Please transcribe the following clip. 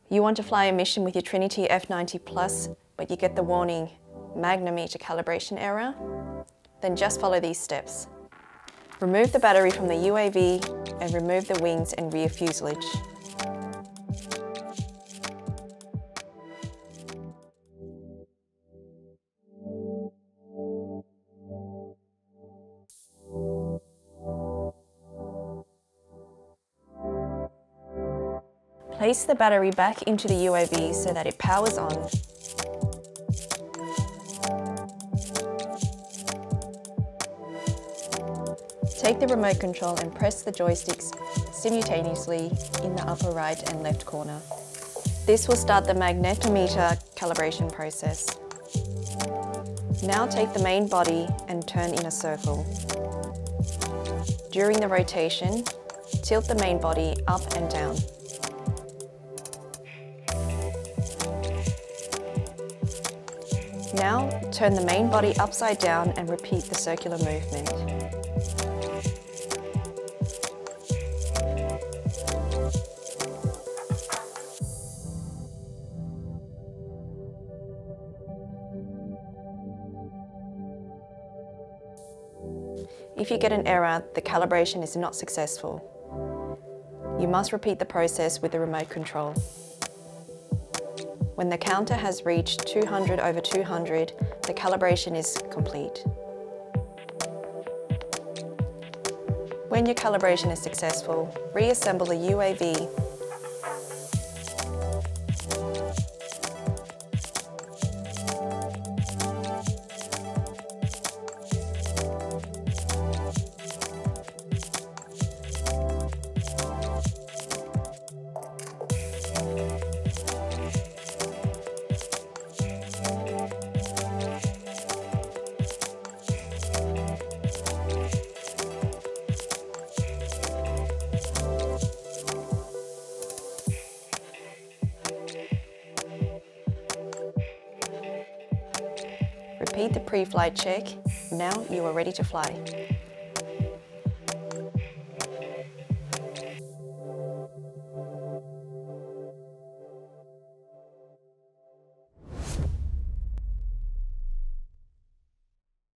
You want to fly a mission with your Trinity F90 Plus, but you get the warning, magnetometer calibration error? Then just follow these steps. Remove the battery from the UAV and remove the wings and rear fuselage. Place the battery back into the UAV so that it powers on. Take the remote control and press the joysticks simultaneously in the upper right and left corner. This will start the magnetometer calibration process. Now take the main body and turn in a circle. During the rotation, tilt the main body up and down. Now, turn the main body upside down and repeat the circular movement. If you get an error, the calibration is not successful. You must repeat the process with the remote control. When the counter has reached 200 over 200, the calibration is complete. When your calibration is successful, reassemble the UAV. Repeat the pre-flight check. Now you are ready to fly.